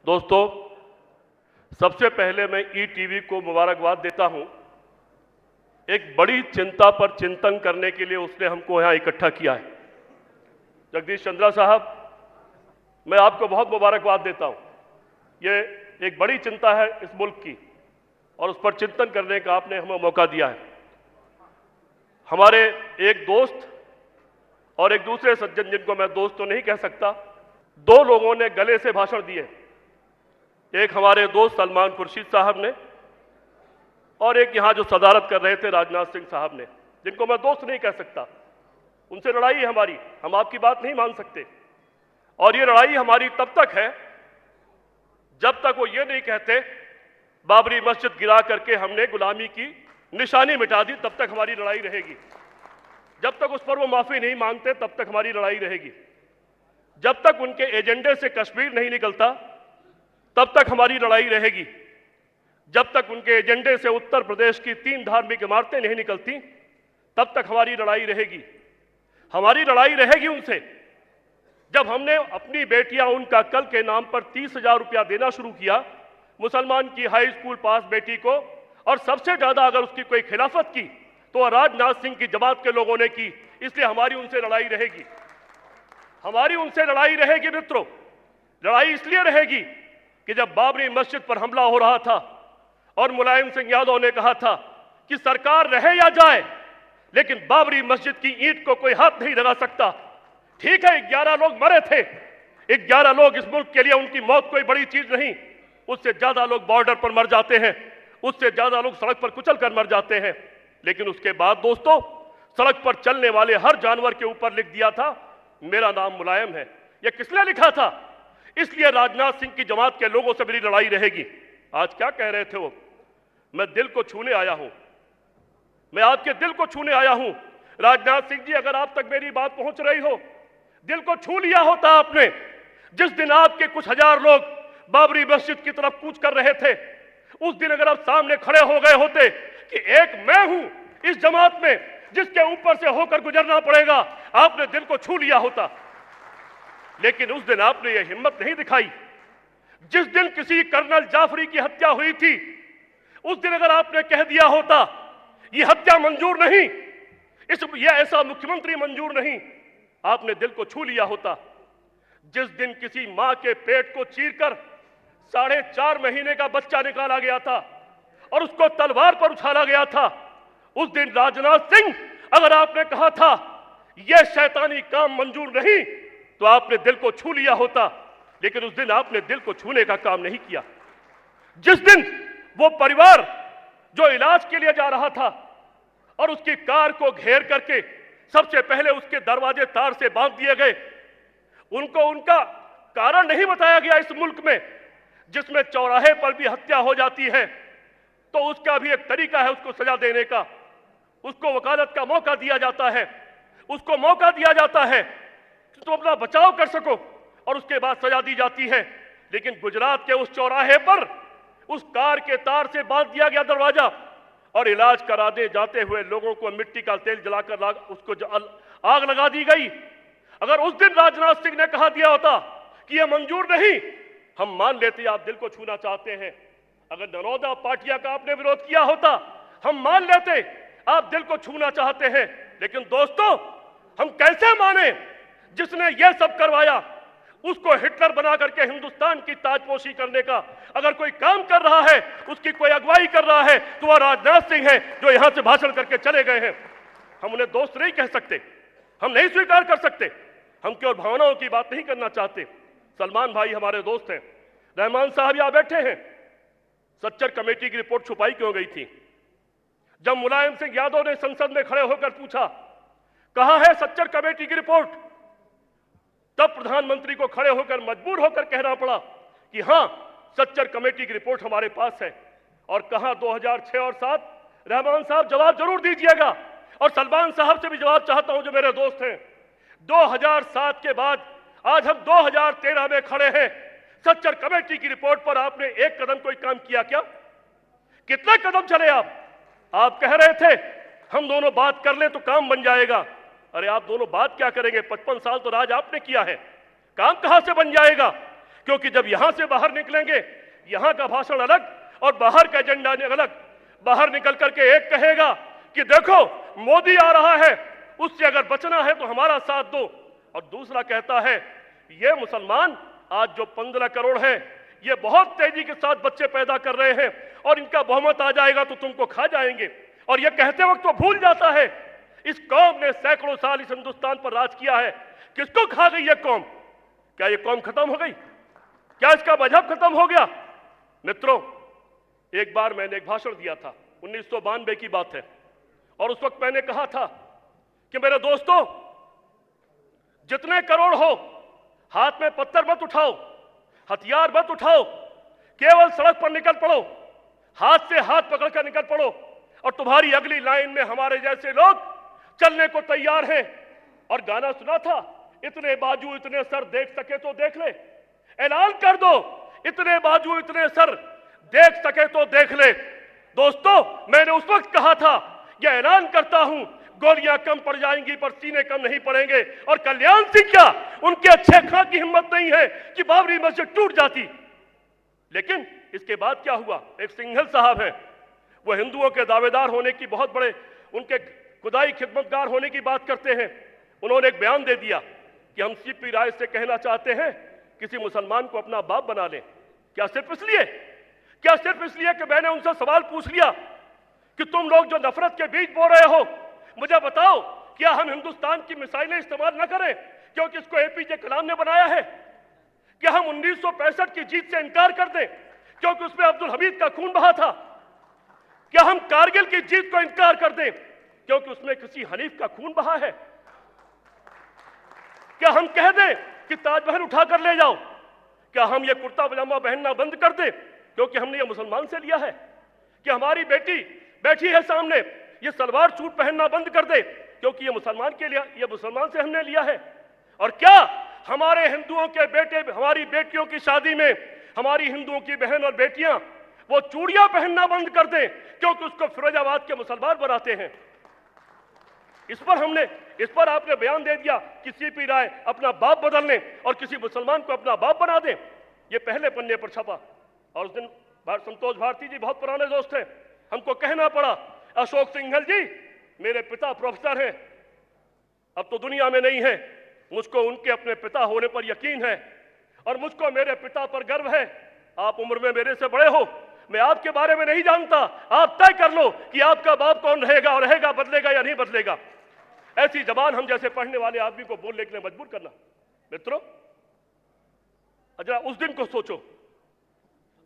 दोस्तों, सबसे पहले मैं ईटीवी को मुबारकबाद देता हूं। एक बड़ी चिंता पर चिंतन करने के लिए उसने हमको यहां इकट्ठा किया है। जगदीश चंद्रा साहब, मैं आपको बहुत मुबारकबाद देता हूं। ये एक बड़ी चिंता है इस मुल्क की और उस पर चिंतन करने का आपने हमें मौका दिया है। हमारे एक दोस्त और एक दूसरे सज्जन, जिनको मैं दोस्त तो नहीं कह सकता, दो लोगों ने गले से भाषण दिए। एक हमारे दोस्त सलमान खुर्शीद साहब ने और एक यहां जो सदारत कर रहे थे राजनाथ सिंह साहब ने, जिनको मैं दोस्त नहीं कह सकता। उनसे लड़ाई है हमारी, हम आपकी बात नहीं मान सकते। और ये लड़ाई हमारी तब तक है जब तक वो ये नहीं कहते बाबरी मस्जिद गिरा करके हमने गुलामी की निशानी मिटा दी, तब तक हमारी लड़ाई रहेगी। जब तक उस पर वो माफी नहीं मांगते तब तक हमारी लड़ाई रहेगी। जब तक उनके एजेंडे से कश्मीर नहीं निकलता तब तक हमारी लड़ाई रहेगी। जब तक उनके एजेंडे से उत्तर प्रदेश की 3 धार्मिक इमारतें नहीं निकलती तब तक हमारी लड़ाई रहेगी। हमारी लड़ाई रहेगी उनसे जब हमने अपनी बेटियां उनका कल के नाम पर 30,000 रुपया देना शुरू किया, मुसलमान की हाई स्कूल पास बेटी को, और सबसे ज्यादा अगर उसकी कोई खिलाफत की तो राजनाथ सिंह की जमात के लोगों ने की। इसलिए हमारी उनसे लड़ाई रहेगी। हमारी उनसे लड़ाई रहेगी मित्रों। लड़ाई इसलिए रहेगी कि जब बाबरी मस्जिद पर हमला हो रहा था और मुलायम सिंह यादव ने कहा था कि सरकार रहे या जाए लेकिन बाबरी मस्जिद की ईंट को कोई हाथ नहीं लगा सकता। ठीक है, 11 लोग मरे थे, 11 लोग इस मुल्क के लिए, उनकी मौत कोई बड़ी चीज नहीं। उससे ज्यादा लोग बॉर्डर पर मर जाते हैं, उससे ज्यादा लोग सड़क पर कुचल कर मर जाते हैं। लेकिन उसके बाद दोस्तों, सड़क पर चलने वाले हर जानवर के ऊपर लिख दिया था मेरा नाम मुलायम है। यह किसने लिखा था? इसलिए राजनाथ सिंह की जमात के लोगों से मेरी लड़ाई रहेगी। आज क्या कह रहे थे वो? मैं दिल को छूने आया हूं, मैं आपके दिल को छूने आया हूं। राजनाथ सिंह जी, अगर आप तक मेरी बात पहुंच रही हो, दिल को छू लिया होता आपने जिस दिन आपके कुछ हजार लोग बाबरी मस्जिद की तरफ कूच कर रहे थे। उस दिन अगर आप सामने खड़े हो गए होते कि एक मैं हूं इस जमात में जिसके ऊपर से होकर गुजरना पड़ेगा, आपने दिल को छू लिया होता। लेकिन उस दिन आपने यह हिम्मत नहीं दिखाई। जिस दिन किसी कर्नल जाफरी की हत्या हुई थी, उस दिन अगर आपने कह दिया होता यह हत्या मंजूर नहीं, यह ऐसा मुख्यमंत्री मंजूर नहीं, आपने दिल को छू लिया होता। जिस दिन किसी मां के पेट को चीरकर 4.5 महीने का बच्चा निकाला गया था और उसको तलवार पर उछाला गया था, उस दिन राजनाथ सिंह अगर आपने कहा था यह शैतानी काम मंजूर नहीं, तो आपने दिल को छू लिया होता। लेकिन उस दिन आपने दिल को छूने का काम नहीं किया। जिस दिन वो परिवार जो इलाज के लिए जा रहा था और उसकी कार को घेर करके सबसे पहले उसके दरवाजे तार से बांध दिए गए, उनको उनका कारण नहीं बताया गया। इस मुल्क में जिसमें चौराहे पर भी हत्या हो जाती है तो उसका भी एक तरीका है उसको सजा देने का। उसको वकालत का मौका दिया जाता है, उसको मौका दिया जाता है कि तुम अपना बचाव कर सको, और उसके बाद सजा दी जाती है। लेकिन गुजरात के उस चौराहे पर उस कार के तार से बांध दिया गया दरवाजा और इलाज कराने जाते हुए लोगों को मिट्टी का तेल जलाकर उसको आग लगा दी गई। अगर उस दिन राजनाथ सिंह ने कहा दिया होता कि यह मंजूर नहीं, हम मान लेते आप दिल को छूना चाहते हैं। अगर नरोदा पाटिया का आपने विरोध किया होता, हम मान लेते आप दिल को छूना चाहते हैं। लेकिन दोस्तों, हम कैसे माने जिसने यह सब करवाया, उसको हिटलर बना करके हिंदुस्तान की ताजपोशी करने का अगर कोई काम कर रहा है, उसकी कोई अगुवाई कर रहा है, तो वह राजनाथ सिंह है जो यहां से भाषण करके चले गए हैं। हम उन्हें दोस्त नहीं कह सकते, हम नहीं स्वीकार कर सकते, हम केवल भावनाओं की बात नहीं करना चाहते। सलमान भाई हमारे दोस्त हैं, रहमान साहब यहां बैठे हैं। सच्चर कमेटी की रिपोर्ट छुपाई क्यों गई थी? जब मुलायम सिंह यादव ने संसद में खड़े होकर पूछा कहां है सच्चर कमेटी की रिपोर्ट, तब प्रधानमंत्री को खड़े होकर मजबूर होकर कहना पड़ा कि हां, सच्चर कमेटी की रिपोर्ट हमारे पास है। और कहां 2006 और 7? रहमान साहब जवाब जरूर दीजिएगा, और सलमान साहब से भी जवाब चाहता हूं जो मेरे दोस्त हैं। 2007 के बाद आज हम 2013 में खड़े हैं। सच्चर कमेटी की रिपोर्ट पर आपने एक कदम कोई काम किया क्या? कितने कदम चले आप कह रहे थे हम दोनों बात कर लें तो काम बन जाएगा। अरे आप दोनों बात क्या करेंगे? 55 साल तो राज आपने किया है, काम कहां से बन जाएगा? क्योंकि जब यहां से बाहर निकलेंगे, यहां का भाषण अलग और बाहर का एजेंडा अलग। बाहर निकल करके एक कहेगा कि देखो मोदी आ रहा है, उससे अगर बचना है तो हमारा साथ दो, और दूसरा कहता है ये मुसलमान आज जो 15 करोड़ है ये बहुत तेजी के साथ बच्चे पैदा कर रहे हैं और इनका बहुमत आ जाएगा तो तुमको खा जाएंगे। और ये कहते वक्त तो भूल जाता है इस कौम ने सैकड़ों साल इस हिंदुस्तान पर राज किया है। किसको खा गई ये कौम? क्या ये कौम खत्म हो गई? क्या इसका मजहब खत्म हो गया? मित्रों, एक बार मैंने एक भाषण दिया था, 1992 की बात है, और उस वक्त मैंने कहा था कि मेरे दोस्तों, जितने करोड़ हो हाथ में पत्थर मत उठाओ, हथियार मत उठाओ, केवल सड़क पर निकल पड़ो, हाथ से हाथ पकड़कर निकल पड़ो, और तुम्हारी अगली लाइन में हमारे जैसे लोग चलने को तैयार हैं। और गाना सुना था, इतने बाजू इतने सर, देख सके तो देख ले। ऐलान कर दो, इतने बाजू इतने सर, देख सके तो देख ले। दोस्तों, मैंने उस वक्त कहा था, यह ऐलान करता हूं, गोलियां कम पड़ जाएंगी पर सीने कम नहीं पड़ेंगे। और कल्याण सिंह क्या, उनके अच्छे खां की हिम्मत नहीं है कि बाबरी मस्जिद टूट जाती। लेकिन इसके बाद क्या हुआ? एक सिंघल साहब हैं, वो हिंदुओं के दावेदार होने की, बहुत बड़े उनके खुदाई खिदमतगार होने की बात करते हैं। उन्होंने एक बयान दे दिया कि हम सीपी राय से कहना चाहते हैं किसी मुसलमान को अपना बाप बना लें। क्या सिर्फ इसलिए कि मैंने उनसे सवाल पूछ लिया कि तुम लोग जो नफरत के बीज बो रहे हो, मुझे बताओ क्या हम हिंदुस्तान की मिसाइलें इस्तेमाल न करें क्योंकि इसको एपीजे कलाम ने बनाया है? क्या हम 1965 की जीत से इनकार कर दें क्योंकि उसमें अब्दुल हमीद का खून बहा था? क्या हम कारगिल की जीत को इनकार कर दें क्योंकि उसमें किसी हनीफ का खून बहा है? क्या हम कह दें कि ताजमहल उठाकर ले जाओ? क्या हम ये कुर्ता पजामा पहनना बंद कर दें क्योंकि हमने ये मुसलमान से लिया है? कि हमारी बेटी बैठी है सामने, ये सलवार सूट पहनना बंद कर दे क्योंकि ये मुसलमान से हमने लिया है? और क्या हमारे हिंदुओं के बेटे, हमारी बेटियों की शादी में हमारी हिंदुओं की बहन और बेटियां वो चूड़ियां पहनना बंद कर दें क्योंकि उसको फिरोजाबाद के मुसलमान बनाते हैं? इस पर आपने बयान दे दिया कि सीपी राय अपना बाप बदल लें और किसी मुसलमान को अपना बाप बना दें। ये पहले पन्ने पर छपा और उस दिन संतोष भारती जी बहुत पुराने दोस्त हैं, हमको कहना पड़ा, अशोक सिंघल जी मेरे पिता प्रोफेसर हैं, अब तो दुनिया में नहीं है, मुझको उनके अपने पिता होने पर यकीन है और मुझको मेरे पिता पर गर्व है। आप उम्र में मेरे से बड़े हो, मैं आपके बारे में नहीं जानता, आप तय कर लो कि आपका बाप कौन रहेगा और रहेगा, बदलेगा या नहीं बदलेगा। ऐसी जबान हम जैसे पढ़ने वाले आदमी को बोलने के लिए मजबूर करना। मित्रों, जरा उस दिन को सोचो,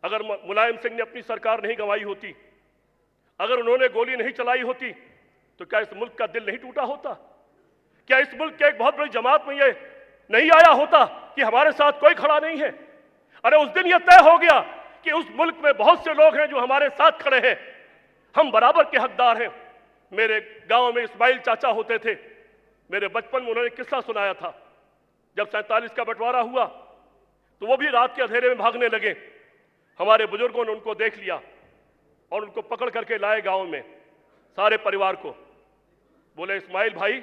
अगर मुलायम सिंह ने अपनी सरकार नहीं गंवाई होती, अगर उन्होंने गोली नहीं चलाई होती, तो क्या इस मुल्क का दिल नहीं टूटा होता? क्या इस मुल्क के एक बहुत बड़ी जमात में ये नहीं आया होता कि हमारे साथ कोई खड़ा नहीं है? अरे उस दिन यह तय हो गया कि उस मुल्क में बहुत से लोग हैं जो हमारे साथ खड़े हैं, हम बराबर के हकदार हैं। मेरे गांव में इस्माइल चाचा होते थे, मेरे बचपन में उन्होंने किस्सा सुनाया था, जब 47 का बंटवारा हुआ तो वो भी रात के अंधेरे में भागने लगे। हमारे बुजुर्गों ने उनको देख लिया और उनको पकड़ करके लाए गांव में, सारे परिवार को। बोले, इस्माइल भाई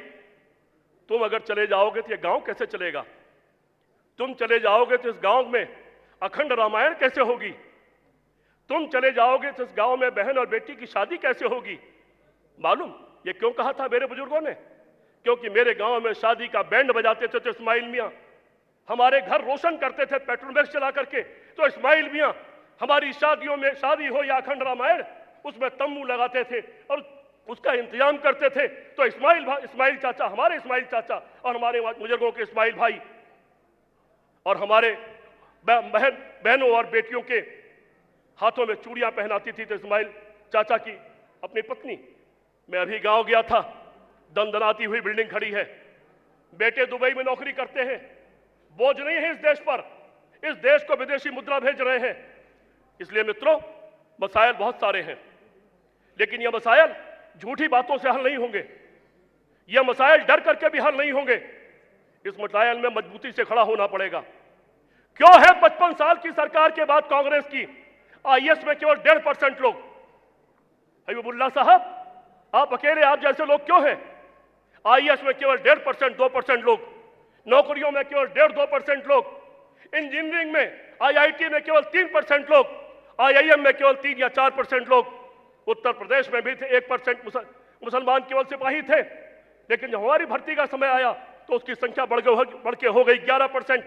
तुम अगर चले जाओगे तो ये गांव कैसे चलेगा? तुम चले जाओगे तो इस गांव में अखंड रामायण कैसे होगी? तुम चले जाओगे तो इस गांव में बहन और बेटी की शादी कैसे होगी? मालूम ये क्यों कहा था मेरे बुजुर्गों ने? क्योंकि मेरे गांव में शादी का बैंड बजाते थे तो इस्माइल मियां हमारे घर रोशन करते थे पेट्रोल चला करके, तो इस्माइल मियां हमारी शादियों में, शादी हो या अखंड रामायण, उसमें तंबू लगाते थे और उसका इंतजाम करते थे। तो इस्माइल चाचा, हमारे इस्माइल चाचा और हमारे बुजुर्गों के इस्माइल भाई और हमारे बहनों और बेटियों के हाथों में चूड़ियां पहनाती थी तो इस्माइल चाचा की अपनी पत्नी। मैं अभी गांव गया था, दंदनाती हुई बिल्डिंग खड़ी है, बेटे दुबई में नौकरी करते हैं, बोझ नहीं है इस देश पर, इस देश को विदेशी मुद्रा भेज रहे हैं। इसलिए मित्रों, मसाइल बहुत सारे हैं, लेकिन यह मसाइल झूठी बातों से हल नहीं होंगे, यह मसाइल डर करके भी हल नहीं होंगे। इस मसाइल में मजबूती से खड़ा होना पड़ेगा। क्यों है 55 साल की सरकार के बाद कांग्रेस की आईएएस में केवल 1.5% लोग? हबीबुल्लाह साहब, आप अकेले, आप जैसे लोग क्यों हैं? आईएएस में केवल 1.5%, 2% लोग, नौकरियों में केवल 1.5-2% लोग, इंजीनियरिंग में आईआईटी में केवल 3% लोग, आईआईएम में केवल 3 या 4% लोग, उत्तर प्रदेश में भी थे 1% मुसलमान केवल सिपाही थे। लेकिन जब हमारी भर्ती का समय आया तो उसकी संख्या बढ़ के हो गई 11%,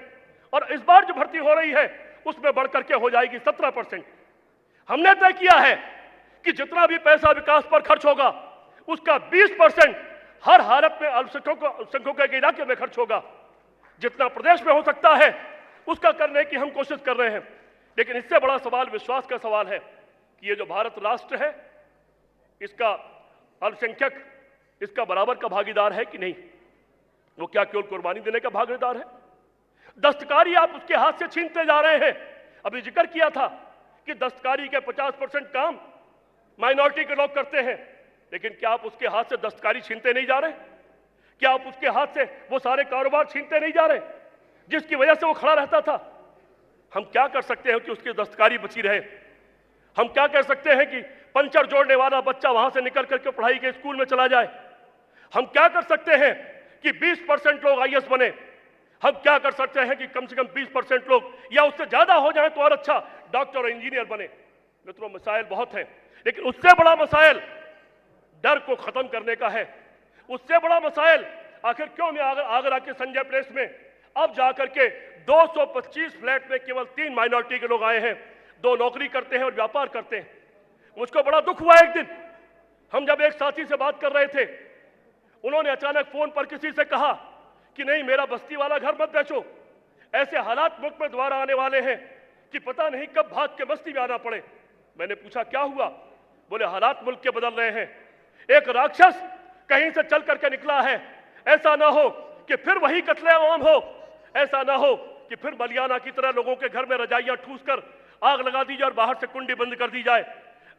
और इस बार जो भर्ती हो रही है उसमें बढ़कर के हो जाएगी 17%। हमने तय किया है कि जितना भी पैसा विकास पर खर्च होगा उसका 20% हर हालत में अल्पसंख्यकों के इलाके में खर्च होगा। जितना प्रदेश में हो सकता है उसका करने की हम कोशिश कर रहे हैं। लेकिन इससे बड़ा सवाल विश्वास का सवाल है कि ये जो भारत राष्ट्र है इसका अल्पसंख्यक इसका बराबर का भागीदार है कि नहीं। वो क्या केवल कुर्बानी देने का भागीदार है? दस्तकारी आप उसके हाथ से छीनते जा रहे हैं। अभी जिक्र किया था कि दस्तकारी के 50% काम माइनॉरिटी के लोग करते हैं, लेकिन क्या आप उसके हाथ से दस्तकारी छीनते नहीं जा रहे? क्या आप उसके हाथ से वो सारे कारोबार छीनते नहीं जा रहे जिसकी वजह से वो खड़ा रहता था? हम क्या कर सकते हैं कि उसकी दस्तकारी बची रहे? हम क्या कर सकते हैं कि पंचर जोड़ने वाला बच्चा वहां से निकल करके पढ़ाई के स्कूल में चला जाए? हम क्या कर सकते हैं कि 20% लोग आईएएस बने? हम क्या कर सकते हैं कि कम से कम 20% लोग या उससे ज्यादा हो जाए तो और अच्छा डॉक्टर और इंजीनियर बने? मित्रों, मसाइल बहुत हैं, लेकिन उससे बड़ा मसाइल डर को खत्म करने का है। उससे बड़ा मसाइल आखिर क्यों मैं आगरा के संजय प्लेस में अब जाकर के 225 फ्लैट में केवल 3 माइनॉरिटी के लोग आए हैं, 2 नौकरी करते हैं और व्यापार करते हैं। मुझको बड़ा दुख हुआ एक दिन, हम जब एक साथी से बात कर रहे थे, उन्होंने अचानक फोन पर किसी से कहा कि नहीं, मेरा बस्ती वाला घर मत बेचो, ऐसे हालात मुल्क में दोबारा आने वाले हैं कि पता नहीं कब भाग के बस्ती में आना पड़े। मैंने पूछा क्या हुआ? बोले हालात मुल्क के बदल रहे हैं, एक राक्षस कहीं से चल करके निकला है। ऐसा ना हो कि फिर वही कत्ले-आम हो, ऐसा ना हो कि फिर मलियाना की तरह लोगों के घर में रजाइयां ठूस कर आग लगा दी जाए और बाहर से कुंडी बंद कर दी जाए।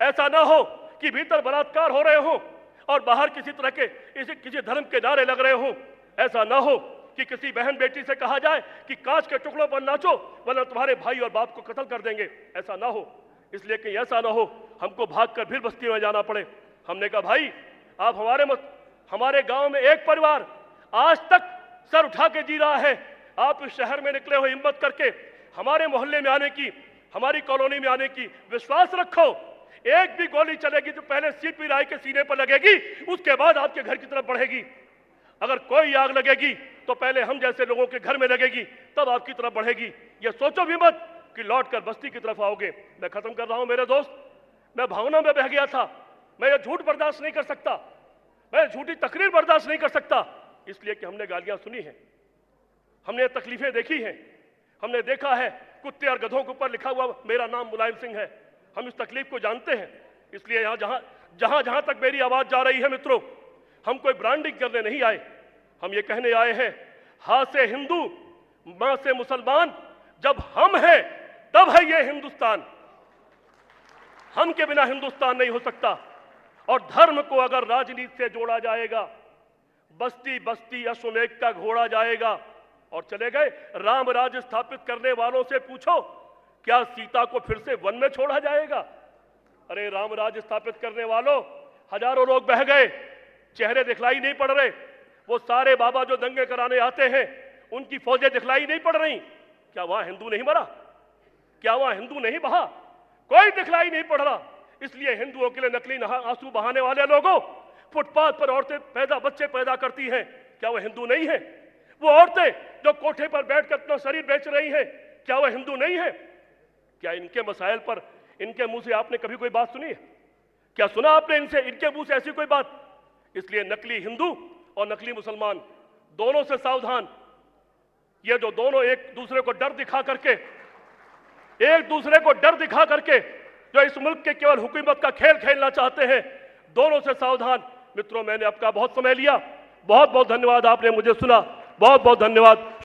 ऐसा ना हो कि भीतर बलात्कार हो रहे हो और बाहर किसी तरह के किसी धर्म के नारे लग रहे हो। ऐसा ना हो कि किसी बहन बेटी से कहा जाए कि कांच के टुकड़ों पर नाचो वरना तुम्हारे भाई और बाप को कत्ल कर देंगे। ऐसा ना हो, इसलिए कि ऐसा ना हो हमको भागकर फिर बस्ती में जाना पड़े। हमने कहा भाई, आप हमारे गांव में एक परिवार आज तक सर उठा के जी रहा है, आप इस शहर में निकले हो हिम्मत करके हमारे मोहल्ले में आने की, हमारी कॉलोनी में आने की। विश्वास रखो, एक भी गोली चलेगी तो पहले सीपी राय के सीने पर लगेगी, उसके बाद आपके घर की तरफ बढ़ेगी। अगर कोई आग लगेगी तो पहले हम जैसे लोगों के घर में लगेगी, तब आपकी तरफ बढ़ेगी। ये सोचो भी मत कि लौट कर बस्ती की तरफ आओगे। मैं खत्म कर रहा हूं मेरे दोस्त, मैं भावना में बह गया था। मैं ये झूठ बर्दाश्त नहीं कर सकता, मैं झूठी तकरीर बर्दाश्त नहीं कर सकता, इसलिए कि हमने गालियां सुनी हैं, हमने तकलीफें देखी हैं, हमने देखा है कुत्ते और गधों के ऊपर लिखा हुआ मेरा नाम मुलायम सिंह है। हम इस तकलीफ को जानते हैं। इसलिए यहां जहां तक मेरी आवाज जा रही है मित्रों, हम कोई ब्रांडिंग करने नहीं आए, हम ये कहने आए हैं हां से हिंदू मां से मुसलमान, जब हम हैं तब है ये हिंदुस्तान। हम के बिना हिंदुस्तान नहीं हो सकता। और धर्म को अगर राजनीति से जोड़ा जाएगा, बस्ती बस्ती अश्वमेध का घोड़ा जाएगा। और चले गए राम राज्य स्थापित करने वालों से पूछो, क्या सीता को फिर से वन में छोड़ा जाएगा? अरे राम राज्य स्थापित करने वालों, हजारों लोग बह गए, चेहरे दिखलाई नहीं पड़ रहे। वो सारे बाबा जो दंगे कराने आते हैं उनकी फौजें दिखलाई नहीं पड़ रही। क्या वहां हिंदू नहीं मरा? क्या वहां हिंदू नहीं बहा? कोई दिखलाई नहीं पड़ रहा। इसलिए हिंदुओं के लिए नकली आंसू बहाने वाले लोगों, फुटपाथ पर औरतें बच्चे पैदा करती हैं, क्या वो हिंदू नहीं है? वो औरतें जो कोठे पर बैठकर अपना शरीर बेच रही हैं, क्या वो हिंदू नहीं है? क्या इनके मसाइल पर इनके मुंह से आपने कभी कोई बात सुनी है? क्या सुना आपने इनके मुंह से ऐसी कोई बात? इसलिए नकली हिंदू और नकली मुसलमान दोनों से सावधान। ये जो दोनों एक दूसरे को डर दिखा करके जो इस मुल्क के केवल हुकूमत का खेल खेलना चाहते हैं, दोनों से सावधान। मित्रों, मैंने आपका बहुत समय लिया, बहुत बहुत धन्यवाद। आपने मुझे सुना, बहुत बहुत धन्यवाद।